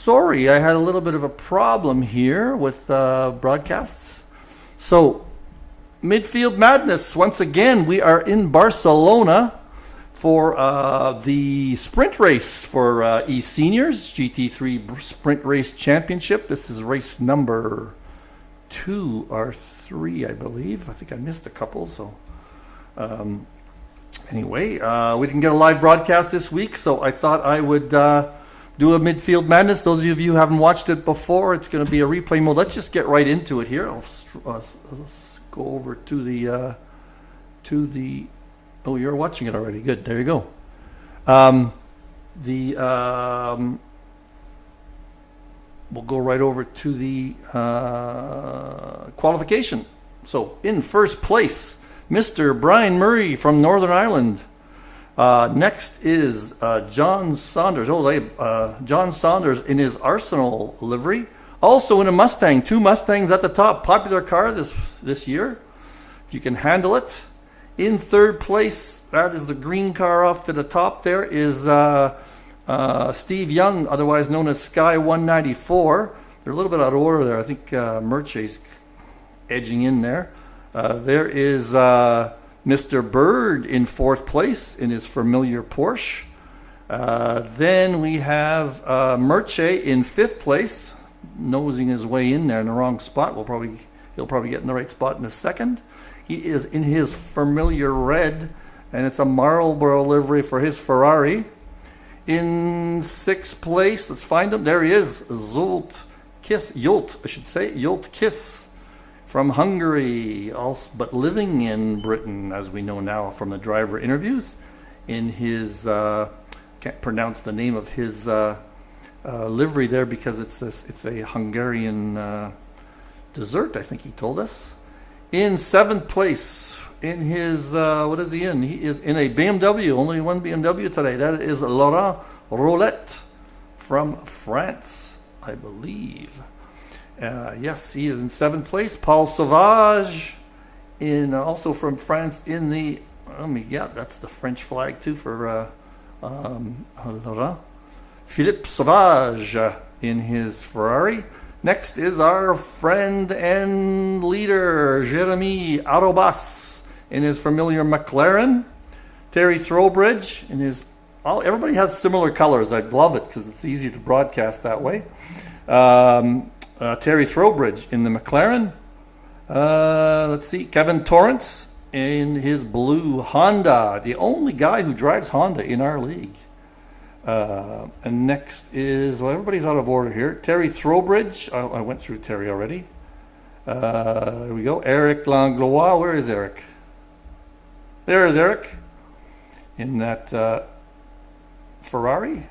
sorry, I had a little bit of a problem here with broadcasts. So, Midfield Madness, once again, we are in Barcelona for the sprint race for eSeniors, GT3 Sprint Race Championship. This is race number 2 or 3, I believe. I think I missed a couple, so... Anyway, we didn't get a live broadcast this week, so I thought I would do a Midfield Madness. Those of you who haven't watched it before, it's going to be a replay mode. Let's just get right into it here. Let's go over to the... Oh, you're watching it already. Good. There you go. We'll go right over to the qualification. So, in first place, Mr. Brian Murray from Northern Ireland. Next is John Saunders. John Saunders in his Arsenal livery. Also in a Mustang. 2 Mustangs at the top. Popular car this year. If you can handle it. In third place, that is the green car off to the top there, is Steve Young, otherwise known as Sky 194. They're a little bit out of order there. I think Merche's edging in there. There is Mr. Bird in fourth place in his familiar Porsche. Then we have Merche in fifth place, nosing his way in there in the wrong spot. He'll probably get in the right spot in a second. He is in his familiar red, and it's a Marlboro livery for his Ferrari. In sixth place, let's find him. There he is, Yolt Kiss from Hungary, also, but living in Britain, as we know now from the driver interviews. In his, can't pronounce the name of his livery there because it's a Hungarian dessert, I think he told us. In seventh place, in his, what is he in? He is in a BMW, only one BMW today. That is Laurent Roulette from France, I believe. Yes, he is in seventh place. Paul Sauvage, also from France, in the, that's the French flag too for Laurent. Philippe Sauvage in his Ferrari. Next is our friend and leader, Jeremy Arobas, in his familiar McLaren. Terry Throwbridge in his... everybody has similar colors. I love it because it's easier to broadcast that way. Terry Throwbridge in the McLaren. Let's see. Kevin Torrance in his blue Honda. The only guy who drives Honda in our league. And next is, everybody's out of order here. Terry Throwbridge. I went through Terry already. There we go. Eric Langlois. Where is Eric? There is Eric. In that Ferrari.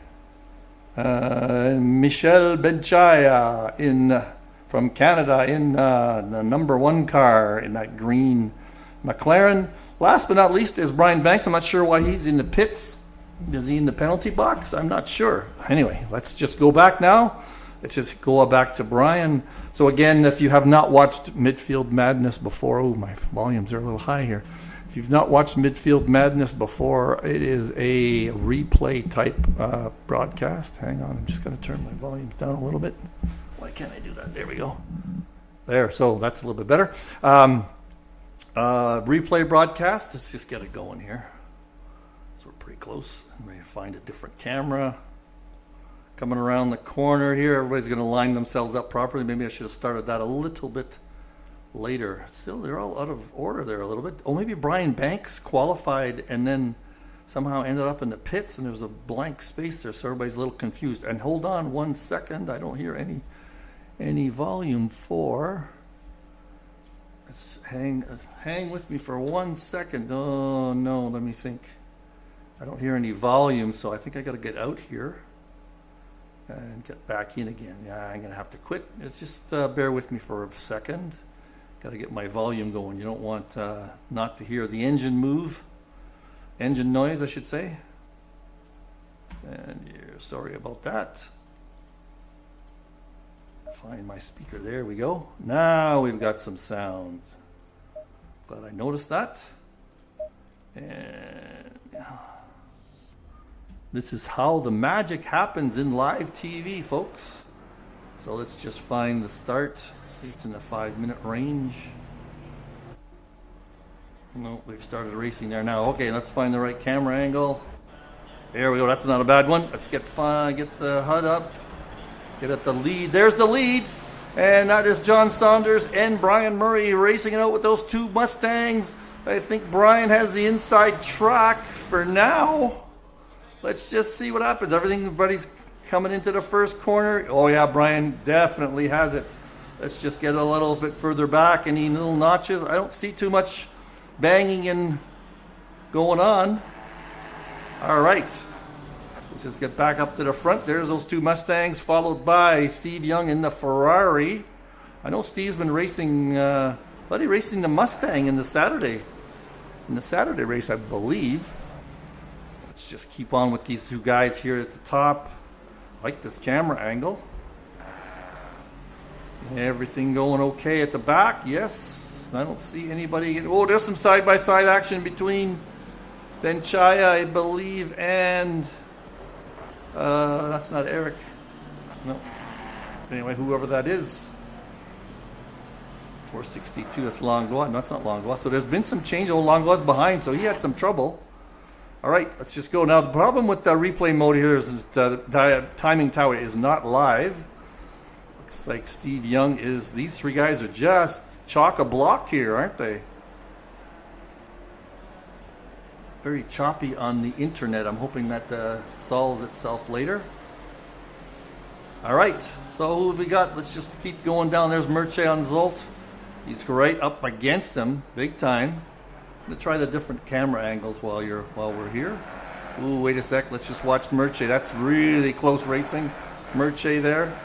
Michel Benchaya from Canada in the number 1 car in that green McLaren. Last but not least is Brian Banks. I'm not sure why he's in the pits. Is he in the penalty box? I'm not sure. Anyway, let's just go back now. Let's just go back to Brian. So again, if you have not watched Midfield Madness before, my volumes are a little high here. If you've not watched Midfield Madness before, it is a replay type broadcast. Hang on, I'm just going to turn my volumes down a little bit. Why can't I do that? There we go. There, so that's a little bit better. Replay broadcast. Let's just get it going here. So we're pretty close. I'm going to find a different camera. Coming around the corner here. Everybody's going to line themselves up properly. Maybe I should have started that a little bit later. Still, they're all out of order there a little bit. Oh, maybe Brian Banks qualified and then somehow ended up in the pits and there's a blank space there, so everybody's a little confused. And hold on 1 second. I don't hear any volume for. Let's hang with me for 1 second. Oh no, let me think. I don't hear any volume, so I think I got to get out here and get back in again. Yeah, I'm gonna have to quit. It's just bear with me for a second. Got to get my volume going. You don't want not to hear the engine noise, I should say. And you're sorry about that. Find my speaker. There we go. Now we've got some sound. Glad I noticed that. And This is how the magic happens in live TV, folks. So let's just find the start. It's in the 5-minute range. No, we've started racing there now. Okay, let's find the right camera angle. There we go. That's not a bad one. Let's get the HUD up. Get at the lead. There's the lead. And that is John Saunders and Brian Murray racing it out with those two Mustangs. I think Brian has the inside track for now. Let's just see what happens. Everybody's coming into the first corner. Oh yeah, Brian definitely has it. Let's just get a little bit further back. Any little notches? I don't see too much banging and going on. All right. Let's just get back up to the front. There's those two Mustangs, followed by Steve Young in the Ferrari. I know Steve's been racing, thought he racing the Mustang in the Saturday race, I believe. Let's just keep on with these two guys here at the top. I like this camera angle. Everything going okay at the back, yes. I don't see anybody. Oh, there's some side-by-side action between Benchaya, I believe, and that's not Eric. No. Anyway, whoever that is. 462, that's Langlois. No, that's not Langlois. So there's been some change. Oh, Langlois behind, so he had some trouble. All right, let's just go. Now, the problem with the replay mode here is the timing tower is not live. Looks like Steve Young is, these three guys are just chock-a-block here, aren't they? Very choppy on the internet. I'm hoping that solves itself later. All right, so who have we got? Let's just keep going down. There's Merche on Zolt. He's right up against him, big time. I'm gonna try the different camera angles while we're here. Ooh, wait a sec. Let's just watch Merche. That's really close racing. Merche there.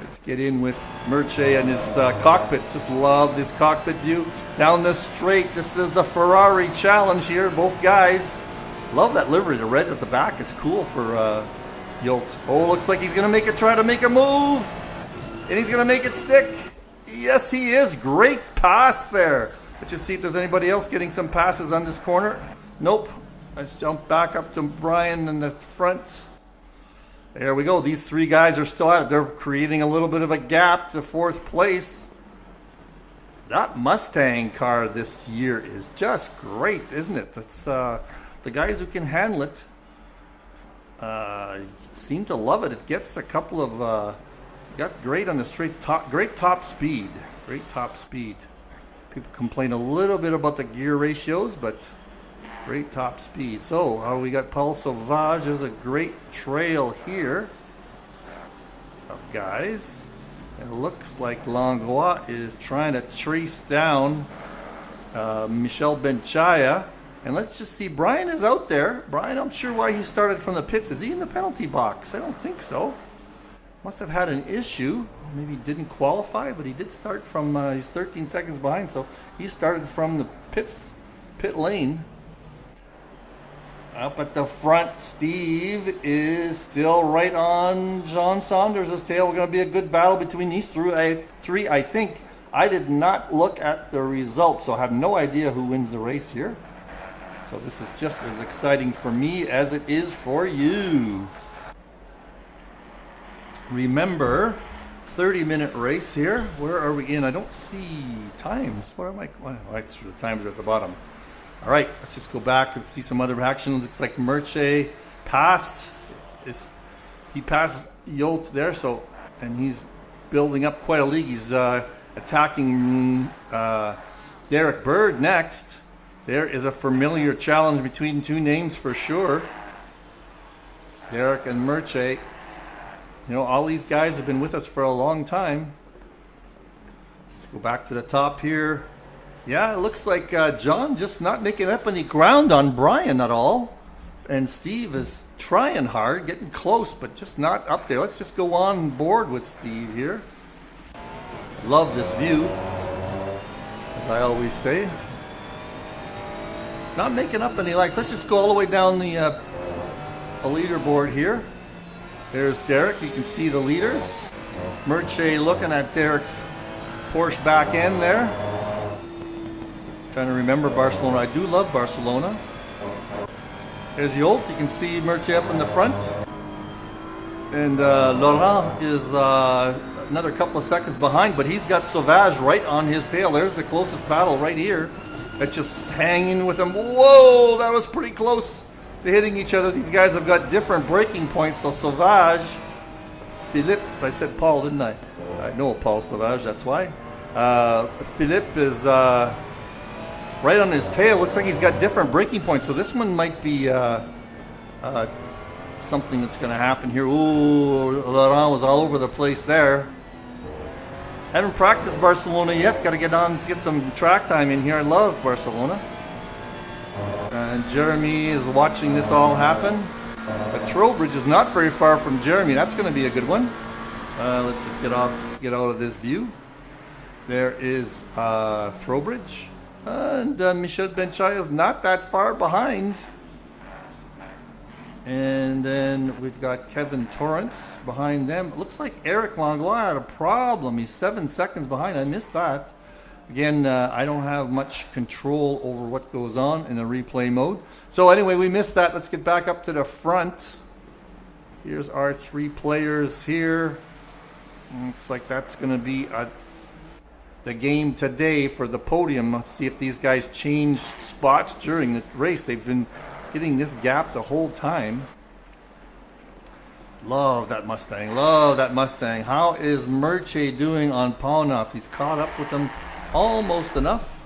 Let's get in with Merche and his cockpit. Just love this cockpit view. Down the straight, this is the Ferrari challenge here. Both guys. Love that livery. The red at the back is cool for Yolt. Oh, looks like he's going to try to make a move. And he's going to make it stick. Yes, he is. Great pass there. Let's just see if there's anybody else getting some passes on this corner. Nope. Let's jump back up to Brian in the front. There we go. These three guys are still at it. They're creating a little bit of a gap to fourth place. That Mustang car this year is just great, isn't it? It's, the guys who can handle it seem to love it. It gets a couple of, got great on the straight, great top speed. Great top speed. People complain a little bit about the gear ratios, but great top speed. So we got Paul Sauvage. There's a great trail here of guys. It looks like Langlois is trying to trace down Michel Benchaya. And let's just see, Brian is out there. Brian, I'm sure why he started from the pits. Is he in the penalty box? I don't think so. Must have had an issue. Maybe didn't qualify, but he did start from, he's 13 seconds behind, so he started from the pit lane. Up at the front, Steve is still right on John Saunders' tail. We're going to be a good battle between these three, I think. I did not look at the results, so I have no idea who wins the race here. So this is just as exciting for me as it is for you. Remember, 30-minute race here. Where are we in? I don't see times. Where am I? Well, the times are at the bottom. All right, let's just go back and see some other actions. Looks like Merche passed. He passed Yolt there, so, and he's building up quite a lead. He's attacking Derek Bird next. There is a familiar challenge between two names for sure. Derek and Merche. You know, all these guys have been with us for a long time. Let's go back to the top here. Yeah, it looks like John just not making up any ground on Brian at all. And Steve is trying hard, getting close, but just not up there. Let's just go on board with Steve here. Love this view, as I always say. Not making up any life. Let's just go all the way down the leaderboard here. There's Derek. You can see the leaders. Merche looking at Derek's Porsche back end there. Trying to remember Barcelona. I do love Barcelona. There's Yolt. You can see Merche up in the front. And Laurent is another couple of seconds behind, but he's got Sauvage right on his tail. There's the closest battle right here. That's just hanging with him. Whoa, that was pretty close to hitting each other. These guys have got different breaking points. So Sauvage, Philippe, I said Paul, didn't I? I know Paul Sauvage, that's why. Philippe is right on his tail. Looks like he's got different breaking points. So this one might be something that's going to happen here. Ooh, Laurent was all over the place there. Haven't practiced Barcelona yet. Got to get on, get some track time in here. I love Barcelona. And Jeremy is watching this all happen. But Throwbridge is not very far from Jeremy. That's going to be a good one. Let's just get out of this view. There is Throwbridge. And Michel Benchai is not that far behind. And then we've got Kevin Torrance behind them. It looks like Eric Langlois had a problem. He's 7 seconds behind. I missed that. Again, I don't have much control over what goes on in the replay mode. So anyway, we missed that. Let's get back up to the front. Here's our 3 players here. Looks like that's going to be the game today for the podium. Let's see if these guys change spots during the race. They've been getting this gap the whole time. Love that Mustang. Love that Mustang. How is Merche doing on Paunov? He's caught up with him almost enough.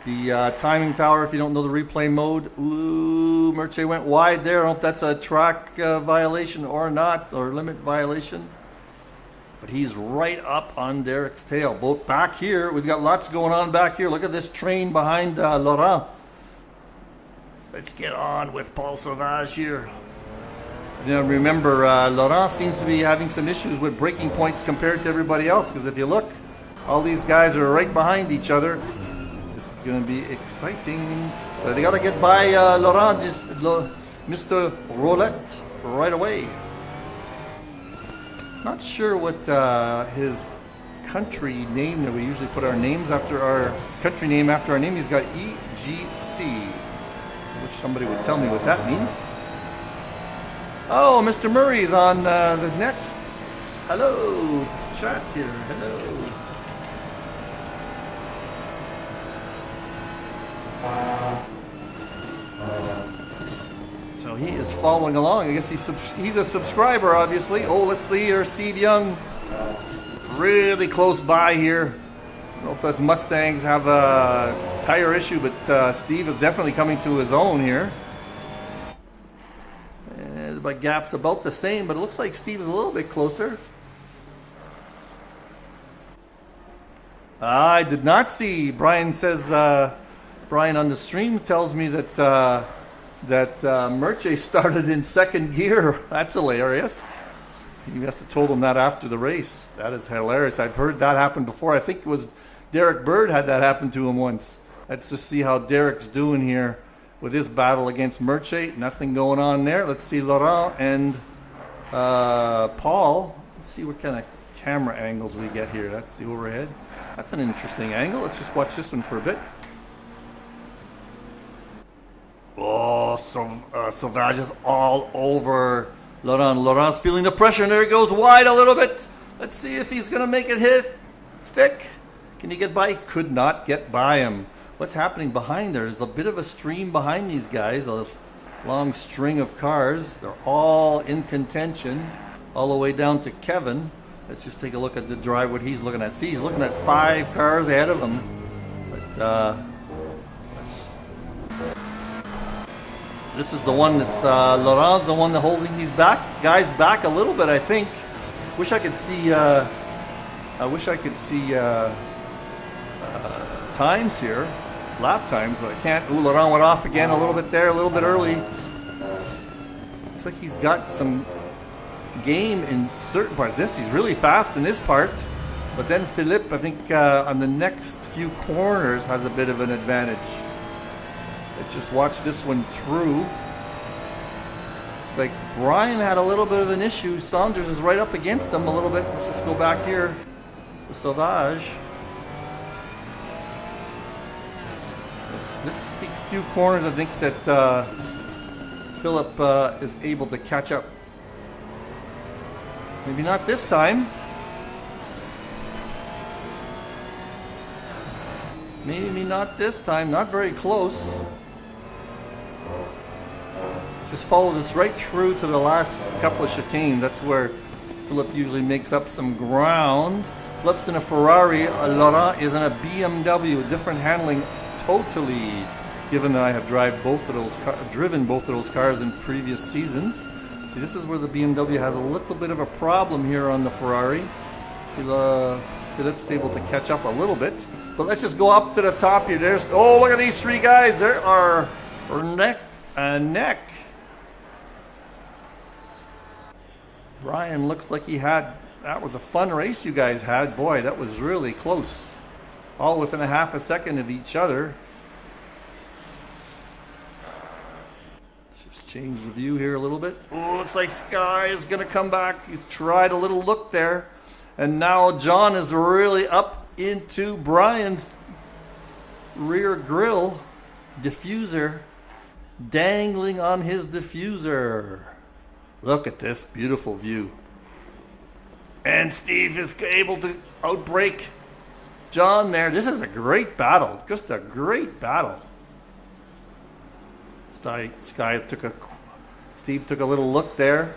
The timing tower, if you don't know the replay mode. Ooh, Merche went wide there. I don't know if that's a track violation or not, or limit violation. But he's right up on Derek's tail. Both back here. We've got lots going on back here. Look at this train behind Laurent. Let's get on with Paul Sauvage here. Now remember, Laurent seems to be having some issues with breaking points compared to everybody else. Because if you look, all these guys are right behind each other. This is going to be exciting. But they got to get by Laurent, Mr. Roulette, right away. Not sure what his country name, that we usually put our names after our country name after our name. He's got EGC. Wish somebody would tell me what that means. Oh, Mr. Murray's on the net. Hello, chat here. Hello. So he is following along. I guess he's a subscriber, obviously. Oh, let's see here. Steve Young, really close by here. I don't know if those Mustangs have a tire issue, but Steve is definitely coming to his own here. And my gap's about the same, but it looks like Steve is a little bit closer. I did not see. Brian says, Brian on the stream tells me that Merche started in second gear. That's hilarious. You must have told him that after the race. That is hilarious. I've heard that happen before. I think it was Derek Bird had that happen to him once. Let's just see how Derek's doing here with his battle against Merche. Nothing going on there. Let's see Laurent and Paul. Let's see what kind of camera angles we get here. That's the overhead. That's an interesting angle. Let's just watch this one for a bit. Oh, Sauvage is all over Laurent. Laurent's feeling the pressure, and there he goes wide a little bit. Let's see if he's going to make it hit. Stick. Can he get by? Could not get by him. What's happening behind there? There's a bit of a stream behind these guys, a long string of cars. They're all in contention, all the way down to Kevin. Let's just take a look at the drive, what he's looking at. See, he's looking at 5 cars ahead of him. But this is the one that's Laurent's the one that's holding these guys back a little bit, I think. Wish I could see. I wish I could see times here, lap times, but I can't. Ooh, Laurent went off again a little bit there, a little bit early. Looks like he's got some game in certain part. He's really fast in this part, but then Philippe, I think, on the next few corners has a bit of an advantage. Let's just watch this one through. It's like Brian had a little bit of an issue. Saunders is right up against him a little bit. Let's just go back here to Sauvage. This is the few corners I think that Philip is able to catch up. Maybe not this time. Maybe not this time. Not very close. Just followed us right through to the last couple of chicanes. That's where Philip usually makes up some ground. Philip's in a Ferrari. Laurent is in a BMW. Different handling totally, given that I have driven both of those cars in previous seasons. See, this is where the BMW has a little bit of a problem here on the Ferrari. See, Philip's able to catch up a little bit. But let's just go up to the top here. Oh, look at these three guys. There are neck and neck. Brian looks like that was a fun race you guys had. Boy, that was really close. All within a half a second of each other. Let's just change the view here a little bit. Oh, looks like Sky is going to come back. He's tried a little look there. And now John is really up into Brian's rear grille diffuser, dangling on his diffuser. Look at this beautiful view. And Steve is able to outbrake John there. This is a great battle. Just a great battle. Steve took a little look there.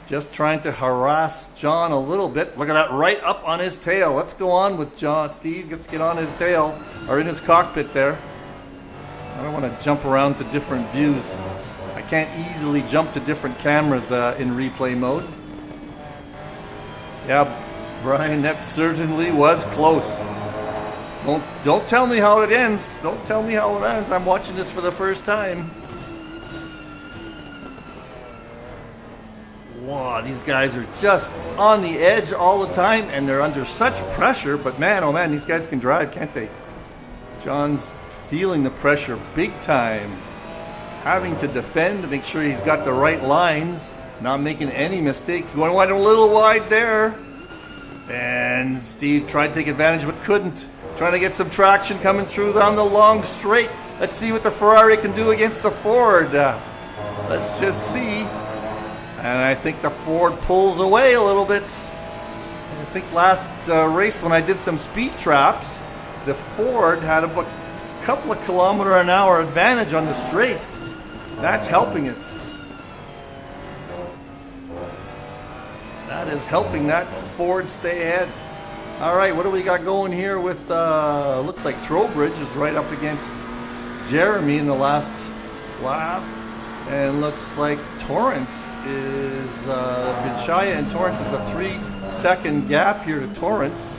Just trying to harass John a little bit. Look at that, right up on his tail. Let's go on with John. Steve, let's get on his tail, or in his cockpit there. I don't want to jump around to different views. I can't easily jump to different cameras in replay mode. Yeah, Brian, that certainly was close. Don't tell me how it ends. Don't tell me how it ends. I'm watching this for the first time. Wow, these guys are just on the edge all the time, and they're under such pressure. But man, oh man, these guys can drive, can't they? John's feeling the pressure big time. Having to defend to make sure he's got the right lines, not making any mistakes. Going wide, a little wide there. And Steve tried to take advantage but couldn't. Trying to get some traction coming through down the long straight. Let's see what the Ferrari can do against the Ford. Let's just see. And I think the Ford pulls away a little bit. I think last race when I did some speed traps, the Ford had a couple of km/h advantage on the straights. That's helping it. That is helping that Ford stay ahead. All right, what do we got going here with, looks like Trowbridge is right up against Jeremy in the last lap. And looks like Torrance is, Bichaya and Torrance is a 3-second gap here to Torrance.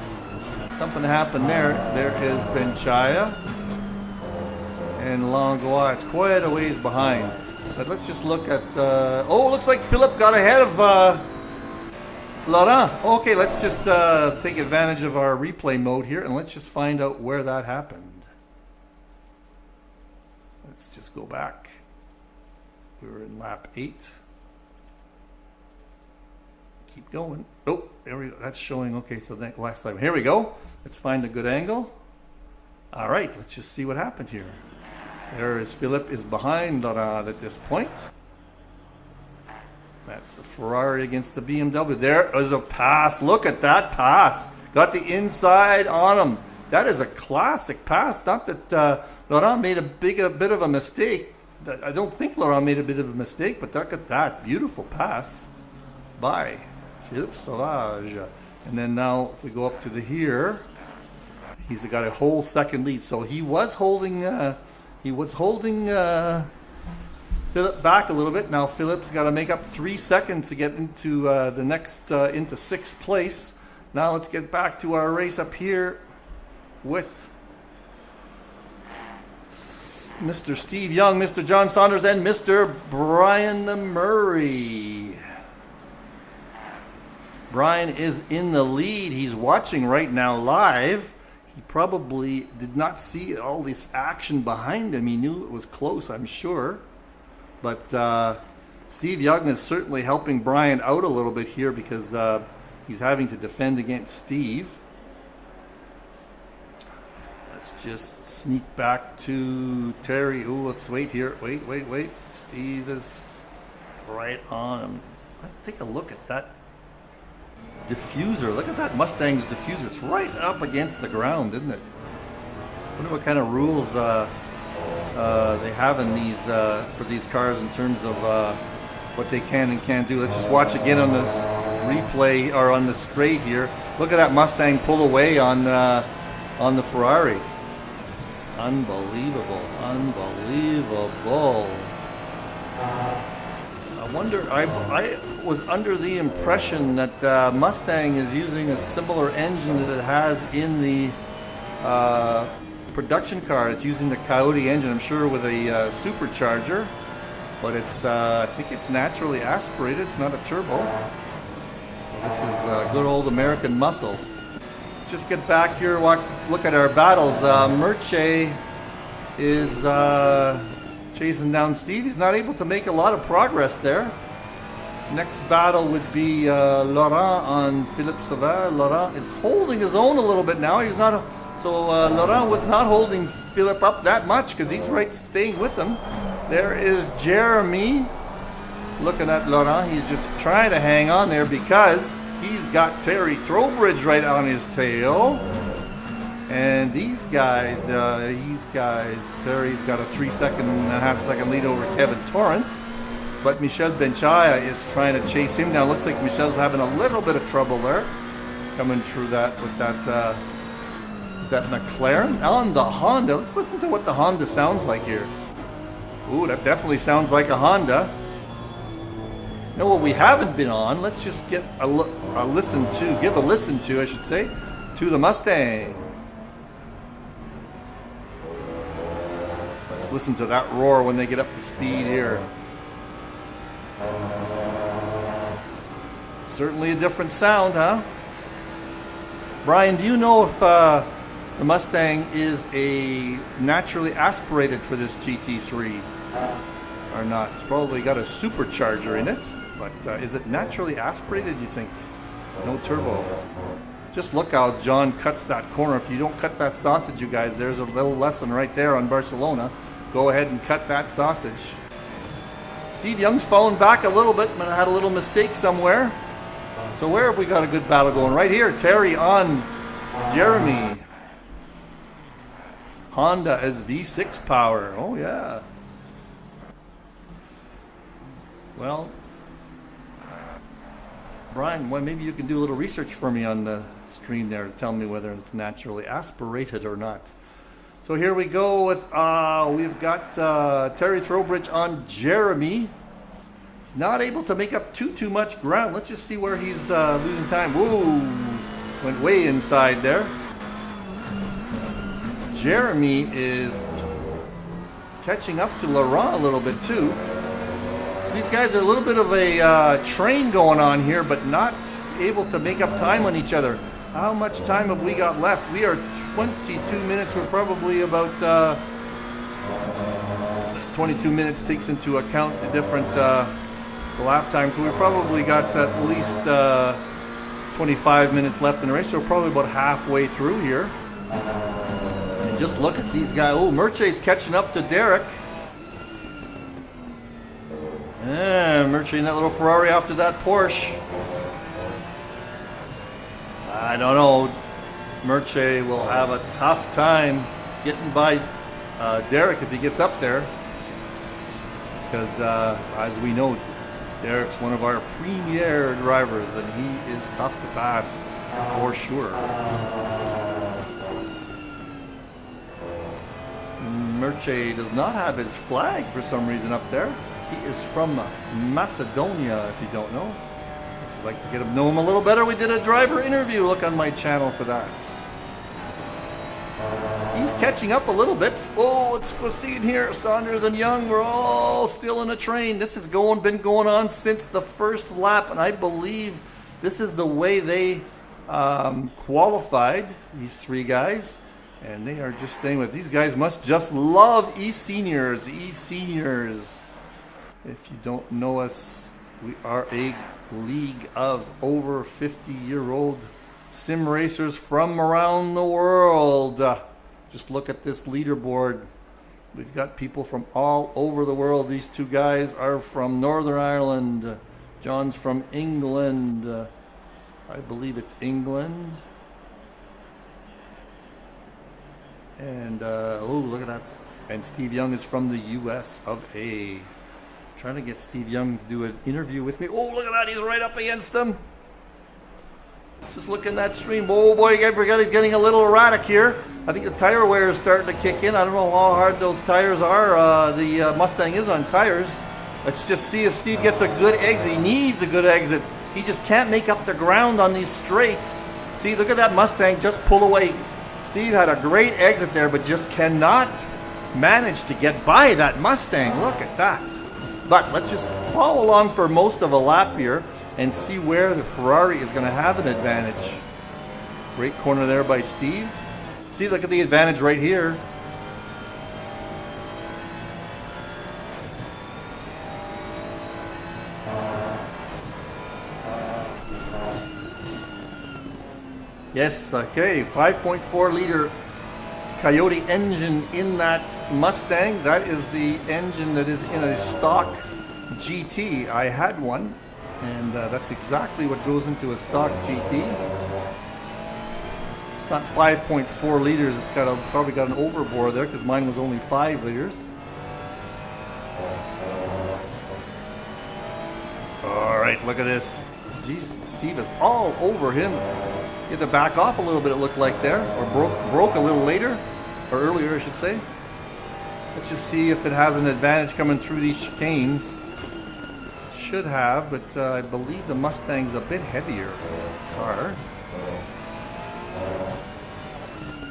Something happened there. There is Bichaya. And Langlois, it's quite a ways behind. But let's just look at, looks like Philip got ahead of Laurent. Okay, let's just take advantage of our replay mode here and let's just find out where that happened. Let's just go back. We were in lap 8. Keep going. Oh, there we go. That's showing. Okay, so that last time. Here we go. Let's find a good angle. All right, let's just see what happened here. There is Philip is behind Laurent at this point. That's the Ferrari against the BMW. There is a pass. Look at that pass. Got the inside on him. That is a classic pass. Not that Laurent made a bit of a mistake. I don't think Laurent made a bit of a mistake, but look at that beautiful pass by Philippe Sauvage. And then now if we go up to the here, he's got a whole second lead. So he was holding Philip back a little bit. Now Philip's got to make up 3 seconds to get into the next into 6th place. Now let's get back to our race up here with Mr. Steve Young, Mr. John Saunders, and Mr. Brian Murray. Brian is in the lead. He's watching right now live. He probably did not see all this action behind him. He knew it was close, I'm sure. But Steve Young is certainly helping Brian out a little bit here because he's having to defend against Steve. Let's just sneak back to Terry. Oh, let's wait here. Wait. Steve is right on him. Let's take a look at that diffuser. Look at that Mustang's diffuser. It's right up against the ground, isn't it? I wonder what kind of rules they have in these for these cars in terms of what they can and can't do. Let's just watch again on this replay or on the straight here. Look at that Mustang pull away on the Ferrari. Unbelievable, unbelievable. I wonder, I was under the impression that Mustang is using a similar engine that it has in the production car. It's using the Coyote engine, I'm sure, with a supercharger, but it's I think it's naturally aspirated. It's not a turbo. So this is good old American muscle. Just get back here, look at our battles. Merche is chasing down Steve. He's not able to make a lot of progress there. Next battle would be Laurent on Philippe Sauvage. Laurent is holding his own a little bit now. He's not. So Laurent was not holding Philippe up that much because he's right staying with him. There is Jeremy looking at Laurent. He's just trying to hang on there because he's got Terry Trowbridge right on his tail. And these guys, Terry's got a 3.5 second lead over Kevin Torrance. But Michel Benchaya is trying to chase him down. Looks like Michel's having a little bit of trouble there. Coming through that with that McLaren on the Honda. Let's listen to what the Honda sounds like here. Ooh, that definitely sounds like a Honda. Now what we haven't been on, let's just get give a listen to, I should say, to the Mustang. Let's listen to that roar when they get up to speed here. Certainly a different sound, huh? Brian, do you know if the Mustang is a naturally aspirated for this GT3 or not? It's probably got a supercharger in it, but is it naturally aspirated, you think? No turbo. Just look how John cuts that corner. If you don't cut that sausage, you guys, there's a little lesson right there on Barcelona. Go ahead and cut that sausage. Steve Young's fallen back a little bit, but had a little mistake somewhere. So where have we got a good battle going? Right here, Terry on Jeremy. Honda as V6 power. Oh yeah. Well, Brian, well, maybe you can do a little research for me on the stream there to tell me whether it's naturally aspirated or not. So here we go with, we've got Terry Trowbridge on Jeremy. Not able to make up too much ground. Let's just see where he's losing time. Whoa, went way inside there. Jeremy is catching up to Laurent a little bit too. These guys are a little bit of a train going on here, but not able to make up time on each other. How much time have we got left? We are 22 minutes. We're probably about 22 minutes takes into account the different lap times. So we've probably got at least 25 minutes left in the race. So we're probably about halfway through here. And just look at these guys. Oh, Merche's catching up to Derek. Yeah, Merche in that little Ferrari after that Porsche. I don't know. Merche will have a tough time getting by Derek if he gets up there. Because as we know, Derek's one of our premier drivers and he is tough to pass for sure. Merche does not have his flag for some reason up there. He is from Macedonia, if you don't know. If you'd like to get to know him a little better, we did a driver interview. Look on my channel for that. He's catching up a little bit. Oh, let's go see it here. Saunders and Young, we're all still in a train. This has been going on since the first lap, and I believe this is the way they qualified, these three guys. And they are just staying with. These guys must just love eSeniors. eSeniors. If you don't know us, we are a league of over 50-year-old sim racers from around the world. Just look at this leaderboard. We've got people from all over the world. These two guys are from Northern Ireland. John's from England. I believe it's England. And, oh, look at that. And Steve Young is from the US of A. Trying to get Steve Young to do an interview with me. Oh, look at that. He's right up against him. Let's just look in that stream. Oh, boy, he's getting a little erratic here. I think the tire wear is starting to kick in. I don't know how hard those tires are. The Mustang is on tires. Let's just see if Steve gets a good exit. He needs a good exit. He just can't make up the ground on these straight. See, look at that Mustang just pull away. Steve had a great exit there, but just cannot manage to get by that Mustang. Look at that. But let's just follow along for most of a lap here and see where the Ferrari is going to have an advantage. Great corner there by Steve. See, look at the advantage right here. Yes, okay, 5.4 liter Coyote engine in that Mustang. That is the engine that is in a stock GT. I had one, and that's exactly what goes into a stock GT. It's not 5.4 liters. It's got probably got an overbore there because mine was only 5 liters. All right, look at this. Jeez, Steve is all over him. He had to back off a little bit, it looked like there, or broke a little later, or earlier, I should say. Let's just see if it has an advantage coming through these chicanes. Should have, but I believe the Mustang's a bit heavier car.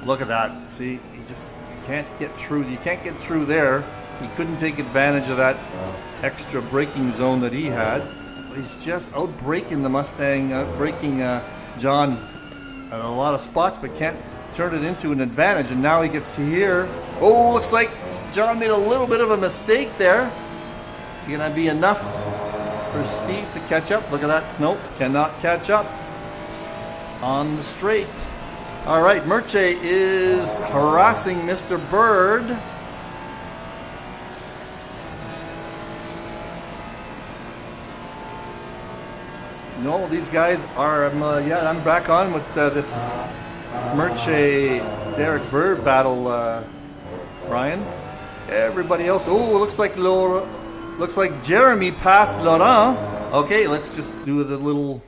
Look at that. See, he just can't get through. You can't get through there. He couldn't take advantage of that extra braking zone that he had. He's just out-braking the Mustang, out-braking John at a lot of spots, but can't turn it into an advantage. And now he gets here. Oh, looks like John made a little bit of a mistake there. Is it going to be enough for Steve to catch up? Look at that. Nope, cannot catch up on the straight. All right, Merche is harassing Mr. Bird. No, these guys are, I'm back on with this Merche Derek Bird battle, Ryan. Everybody else, oh, looks like Jeremy passed Laurent. Okay, let's just do the little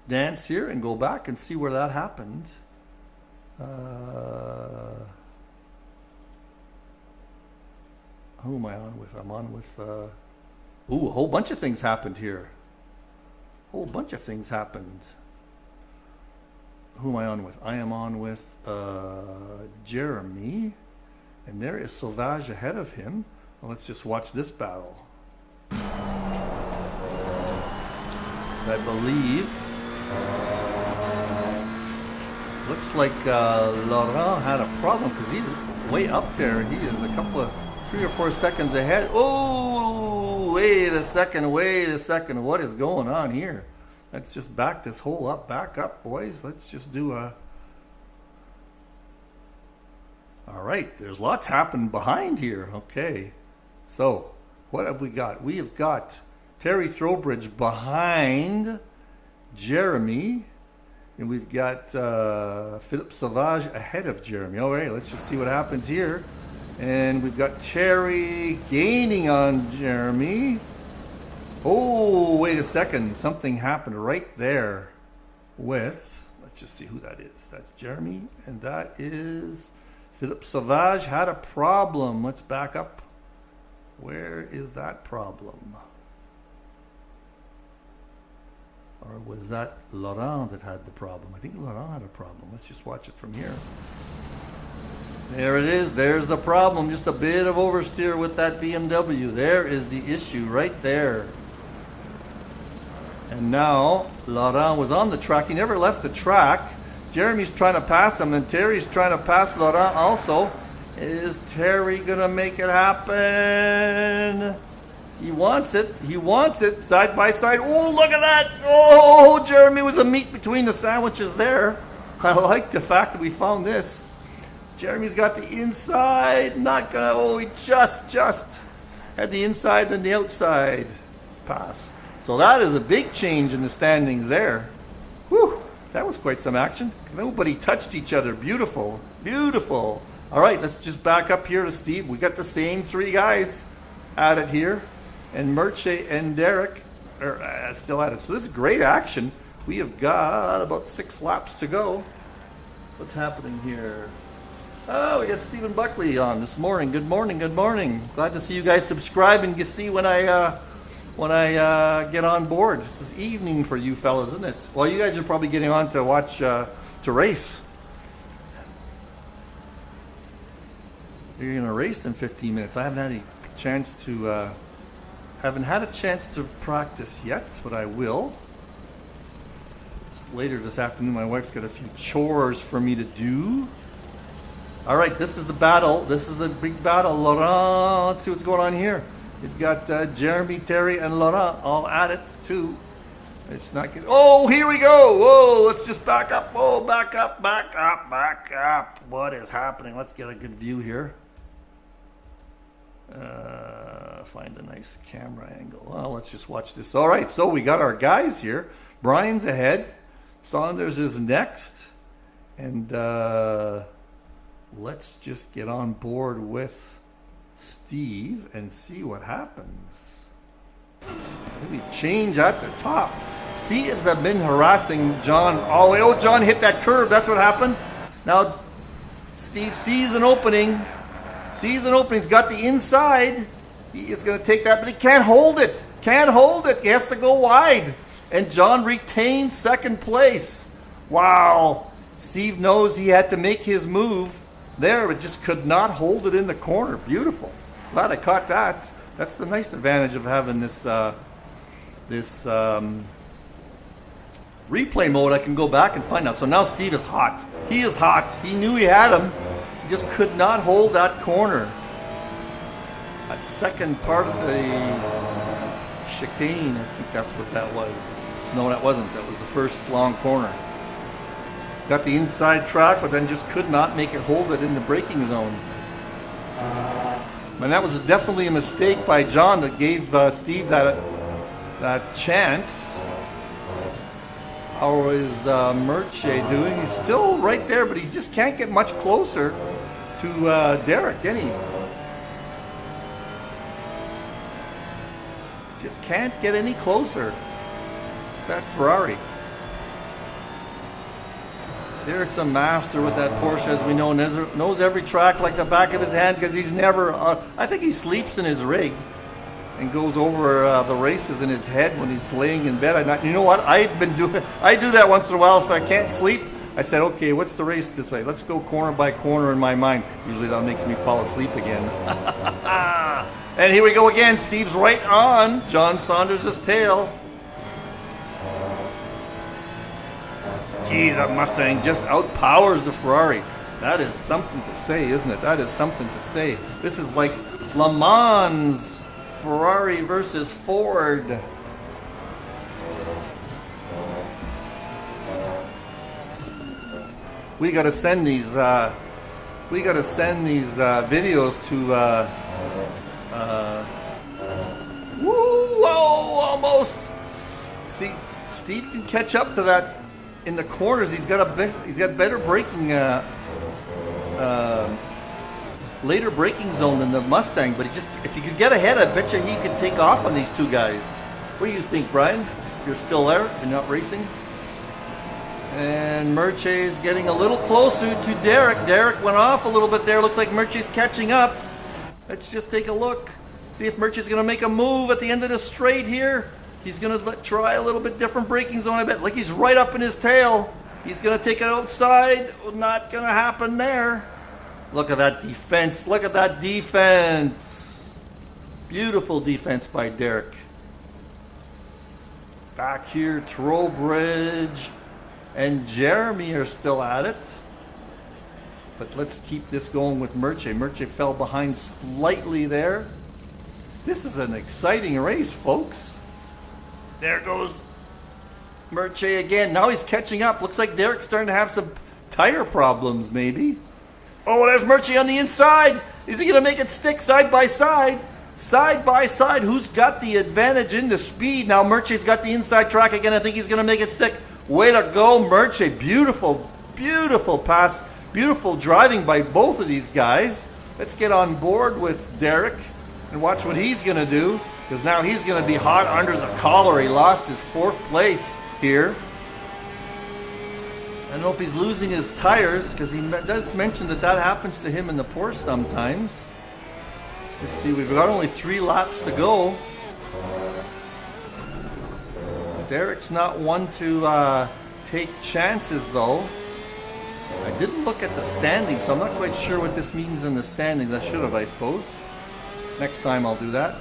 dance here and go back and see where that happened. Who am I on with? I'm on with, a whole bunch of things happened here. Whole bunch of things happened. Who am I on with? I am on with Jeremy, and there is Sauvage ahead of him. Well, let's just watch this battle. I believe looks like Laurent had a problem because he's way up there. He is a couple of 3 or 4 seconds ahead. Oh, wait a second. What is going on here? Let's just back this hole up. Back up, boys. Let's just do a... All right, there's lots happening behind here. Okay, so what have we got? We have got Terry Throwbridge behind Jeremy, and we've got Philippe Sauvage ahead of Jeremy. All right, let's just see what happens here. And we've got Terry gaining on Jeremy. Oh, wait a second. Something happened right there with, let's just see who that is. That's Jeremy, and that is Philippe Sauvage had a problem. Let's back up. Where is that problem? Or was that Laurent that had the problem? I think Laurent had a problem. Let's just watch it from here. There it is. There's the problem. Just a bit of oversteer with that BMW. There is the issue right there. And now Laurent was on the track. He never left the track. Jeremy's trying to pass him, and Terry's trying to pass Laurent also. Is Terry going to make it happen? He wants it. He wants it side by side. Oh, look at that. Oh, Jeremy was a meat between the sandwiches there. I like the fact that we found this. Jeremy's got the inside. Not gonna. Oh, he just had the inside and the outside pass. So that is a big change in the standings there. Whew, that was quite some action. Nobody touched each other. Beautiful, beautiful. All right, let's just back up here to Steve. We got the same three guys at it here, and Merche and Derek are still at it. So this is great action. We have got about 6 laps to go. What's happening here? Oh, we got Stephen Buckley on this morning. Good morning, good morning. Glad to see you guys subscribe and see when I get on board. This is evening for you fellas, isn't it? Well, you guys are probably getting on to watch to race. You're gonna race in 15 minutes. I haven't had a chance to practice yet, but I will. Later this afternoon, my wife's got a few chores for me to do. All right, this is the battle. This is the big battle. Laurent, let's see what's going on here. You've got Jeremy, Terry, and Laurent all at it too. It's not good. Oh, here we go. Whoa, let's just back up. Oh, back up, back up, back up. What is happening? Let's get a good view here. Find a nice camera angle. Well, let's just watch this. All right, so we got our guys here. Brian's ahead. Saunders is next. And let's just get on board with Steve and see what happens. Maybe change at the top. Steve's have been harassing John all the way. Oh, John hit that curve. That's what happened. Now, Steve sees an opening. Sees an opening. He's got the inside. He is going to take that, but he can't hold it. Can't hold it. He has to go wide. And John retains second place. Wow. Steve knows he had to make his move there, but just could not hold it in the corner. Beautiful. Glad I caught that. That's the nice advantage of having this replay mode. I can go back and find out. So now Steve is hot. He is hot. He knew he had him. He just could not hold that corner. That second part of the chicane, I think that's what that was. No, that wasn't. That was the first long corner. Got the inside track, but then just could not make it hold it in the braking zone. And that was definitely a mistake by John that gave Steve that chance. How is Merche doing? He's still right there, but he just can't get much closer to Derek, can he? Just can't get any closer. That Ferrari. Derek's a master with that Porsche, as we know, knows every track like the back of his hand, because he's never, I think he sleeps in his rig and goes over the races in his head when he's laying in bed. You know what? I do that once in a while if I can't sleep. I said, okay, what's the race this way? Let's go corner by corner in my mind. Usually that makes me fall asleep again. And here we go again. Steve's right on John Saunders' tail. Geez, that Mustang just outpowers the Ferrari. That is something to say, isn't it? That is something to say. This is like Le Mans, Ferrari versus Ford. We got to send these. Videos to. Whoa! Almost. See, Steve can catch up to that. In the corners, he's got better braking, later braking zone than the Mustang. But if he could get ahead, I bet you he could take off on these two guys. What do you think, Brian? You're still there? You're not racing? And Merche is getting a little closer to Derek. Derek went off a little bit there. Looks like Merche's catching up. Let's just take a look. See if Merche's going to make a move at the end of the straight here. He's going to try a little bit different braking zone, I bet. Like he's right up in his tail. He's going to take it outside. Not going to happen there. Look at that defense. Look at that defense. Beautiful defense by Derek. Back here, Trowbridge and Jeremy are still at it. But let's keep this going with Merche. Merche fell behind slightly there. This is an exciting race, folks. There goes Merche again. Now he's catching up. Looks like Derek's starting to have some tire problems, maybe. Oh, there's Murchie on the inside. Is he going to make it stick side by side? Side by side, who's got the advantage in the speed? Now Murchie's got the inside track again. I think he's going to make it stick. Way to go, Murchie. Beautiful, beautiful pass. Beautiful driving by both of these guys. Let's get on board with Derek and watch what he's going to do, because now he's going to be hot under the collar. He lost his 4th place here. I don't know if he's losing his tires, because he does mention that that happens to him in the Porsche sometimes. Let's just see, we've got only 3 laps to go. Derek's not one to take chances, though. I didn't look at the standings, so I'm not quite sure what this means in the standings. I should have, I suppose. Next time I'll do that.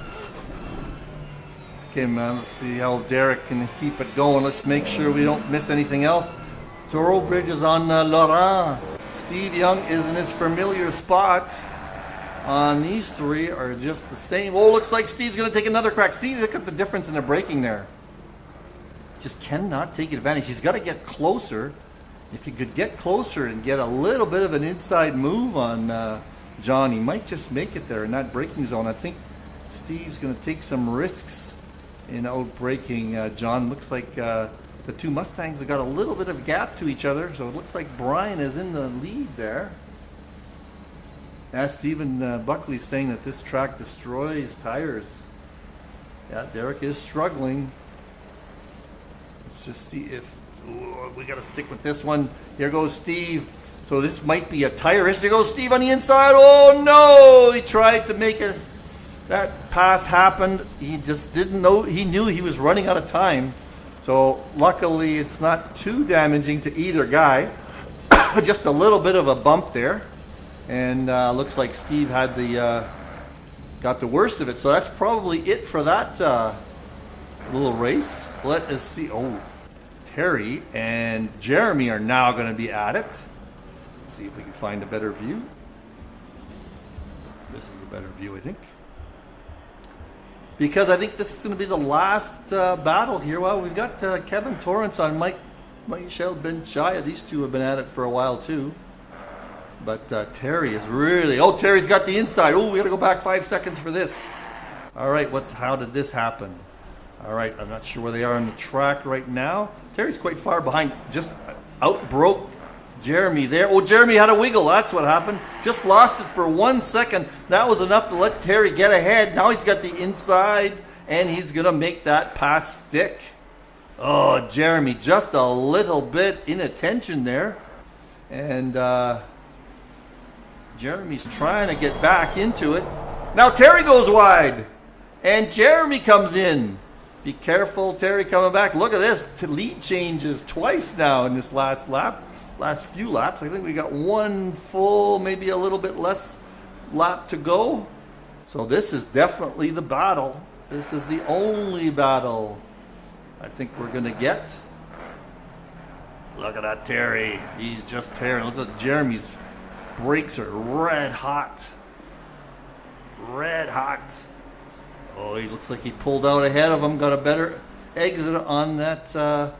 Okay, man, let's see how Derek can keep it going. Let's make sure we don't miss anything else. Trowbridge is on Laurent. Steve Young is in his familiar spot. On these 3 are just the same. Oh, looks like Steve's going to take another crack. See, look at the difference in the braking there. Just cannot take advantage. He's got to get closer. If he could get closer and get a little bit of an inside move on John, he might just make it there in that braking zone. I think Steve's going to take some risks in out-braking John. Looks like the 2 Mustangs have got a little bit of gap to each other, so it looks like Brian is in the lead there. Stephen Buckley's saying that this track destroys tires. Yeah, Derek is struggling. Let's just see if... Ooh, we got to stick with this one. Here goes Steve. So this might be a tire issue. There goes Steve on the inside. Oh no! He tried to make it. That pass happened. He just didn't know. He knew he was running out of time. So luckily it's not too damaging to either guy. Just a little bit of a bump there. And looks like Steve had got the worst of it. So that's probably it for that little race. Let us see. Oh, Terry and Jeremy are now going to be at it. Let's see if we can find a better view. This is a better view, I think. Because I think this is going to be the last battle here. Well, we've got Kevin Torrance on Michel Benchaya. These 2 have been at it for a while too. But Terry is really... Oh, Terry's got the inside. Oh, we got to go back 5 seconds for this. All right, how did this happen? All right, I'm not sure where they are on the track right now. Terry's quite far behind. Just outbroke Jeremy there. Oh, Jeremy had a wiggle. That's what happened. Just lost it for 1 second. That was enough to let Terry get ahead. Now he's got the inside, and he's going to make that pass stick. Oh, Jeremy, just a little bit inattention there. And Jeremy's trying to get back into it. Now Terry goes wide, and Jeremy comes in. Be careful, Terry coming back. Look at this. Lead changes twice now in this last lap. Last few laps. I think we got 1 full, maybe a little bit less lap to go. So this is definitely the battle. This is the only battle I think we're going to get. Look at that Terry. He's just tearing. Look at Jeremy's brakes are red hot. Red hot. Oh, he looks like he pulled out ahead of him. Got a better exit on that to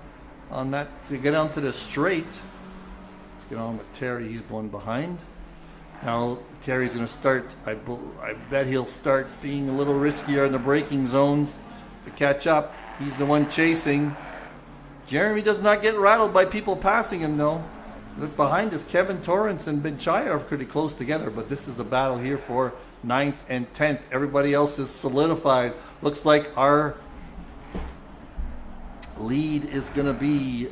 get onto the straight. Let's get on with Terry. He's going behind. Now Terry's going to start. I bet he'll start being a little riskier in the braking zones to catch up. He's the one chasing. Jeremy does not get rattled by people passing him, though. Look behind us, Kevin Torrance and Benchaya are pretty close together, but this is the battle here for 9th and 10th. Everybody else is solidified. Looks like our lead is going to be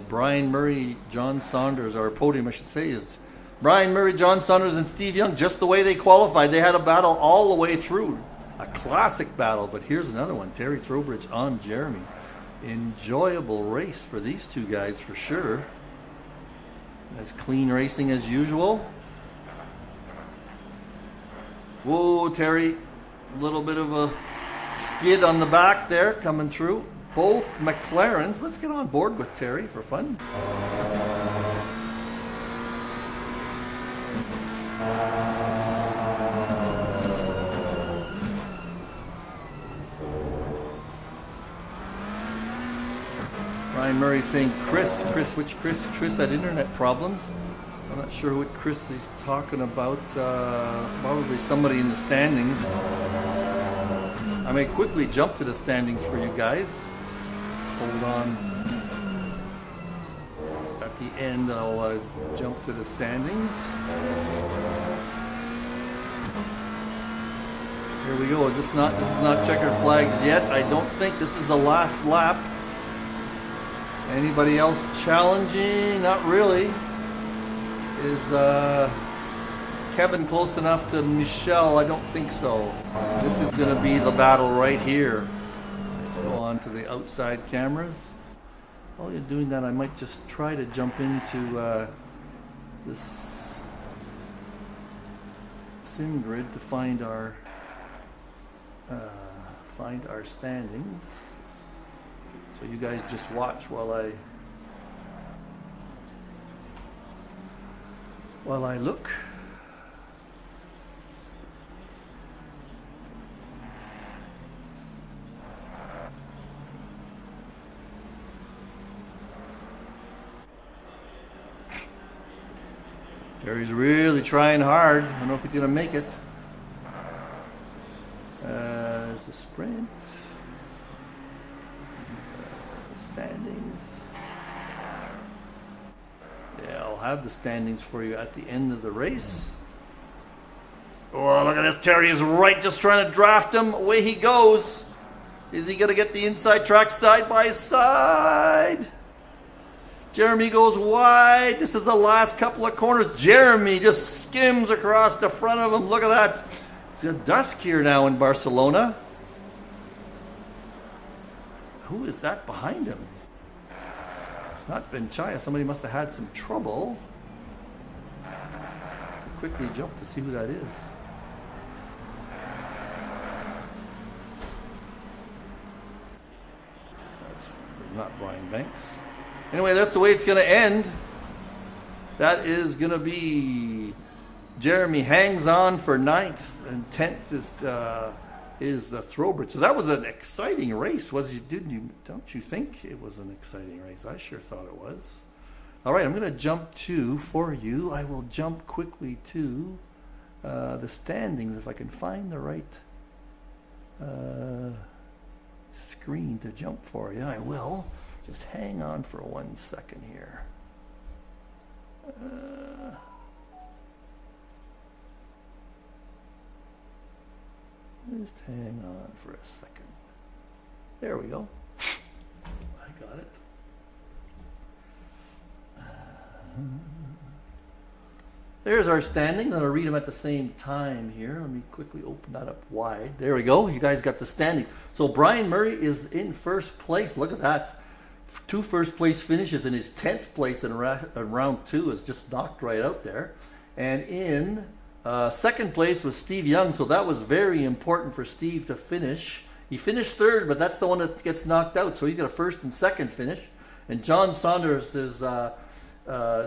Brian Murray, John Saunders. Our podium, I should say, is Brian Murray, John Saunders, and Steve Young, just the way they qualified. They had a battle all the way through. A classic battle, but here's another one. Terry Trowbridge on Jeremy. Enjoyable race for these 2 guys for sure. As clean racing as usual. Whoa, Terry. A little bit of a skid on the back there coming through. Both McLarens. Let's get on board with Terry for fun. Brian Murray saying, Chris, which Chris? Chris had internet problems. I'm not sure what Chris is talking about. Probably somebody in the standings. I may quickly jump to the standings for you guys. Just hold on. At the end, I'll jump to the standings. Here we go. This is not checkered flags yet. I don't think this is the last lap. Anybody else challenging? Not really. Is Kevin close enough to Michelle? I don't think so. This is going to be the battle right here. Let's go on to the outside cameras. While you're doing that, I might just try to jump into this sim grid to find our standings. So you guys just watch while I look. Terry's really trying hard. I don't know if he's going to make it. There's the sprint. Standings. Yeah, I'll have the standings for you at the end of the race. Oh, look at this. Terry is right, just trying to draft him. Away he goes. Is he going to get the inside track side by side? Jeremy goes wide. This is the last couple of corners. Jeremy just skims across the front of him. Look at that. It's a dusk here now in Barcelona. Who is that behind him? It's not Benchaya. Somebody must have had some trouble. I'll quickly jump to see who that is. That's not Brian Banks. Anyway, that's the way it's going to end. That is going to be Jeremy hangs on for 9th, and 10th is the Throwbird. So that was an exciting race, don't you think it was an exciting race? I sure thought it was. All right, I'm going to jump for you. I will jump quickly to the standings if I can find the right screen to jump for you. I will. Just hang on for 1 second here. Just hang on for a second. There we go. I got it. There's our standing. I'm going to read them at the same time here. Let me quickly open that up wide. There we go. You guys got the standing. So Brian Murray is in first place. Look at that. 2 first place finishes, and his 10th place in round 2 is just knocked right out there. And in second place was Steve Young, so that was very important for Steve to finish. He finished 3rd, but that's the one that gets knocked out, so he's got a 1st and 2nd finish. And John Saunders is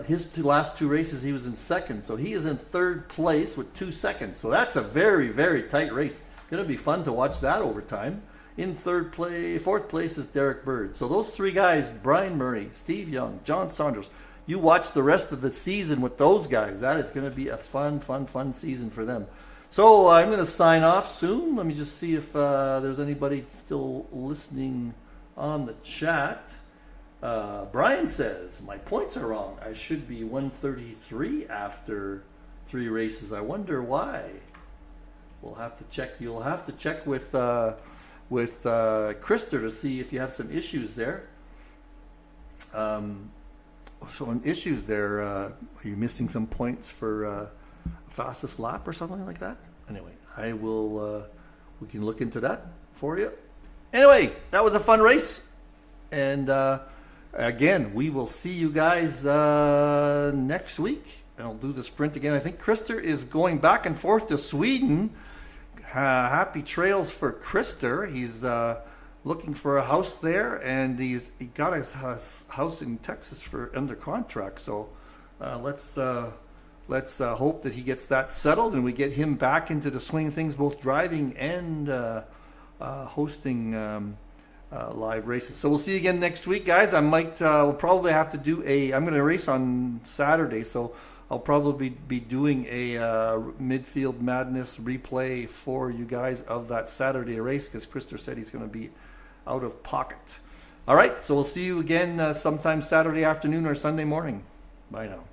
his last 2 races he was in 2nd, so he is in 3rd place with 2 seconds. So that's a very, very tight race. Going to be fun to watch that over time. In 4th place is Derek Bird. So those 3 guys, Brian Murray, Steve Young, John Saunders, you watch the rest of the season with those guys. That is going to be a fun season for them. So I'm going to sign off soon. Let me just see if there's anybody still listening on the chat. Brian says, my points are wrong. I should be 133 after 3 races. I wonder why. We'll have to check. You'll have to check with Krister to see if you have some issues there. So in issues there, are you missing some points for fastest lap or something like that? Anyway, I will. We can look into that for you. Anyway, that was a fun race, and again, we will see you guys next week. I'll do the sprint again. I think Krister is going back and forth to Sweden. Happy trails for Krister. He's looking for a house there, and he got his house in Texas under contract. So let's hope that he gets that settled, and we get him back into the swing of things, both driving and hosting live races. So we'll see you again next week, guys. I might we'll probably have to do I'm going to race on Saturday, so I'll probably be doing a midfield madness replay for you guys of that Saturday race, because Christopher said he's going to be out of pocket. All right, so we'll see you again sometime Saturday afternoon or Sunday morning. Bye now.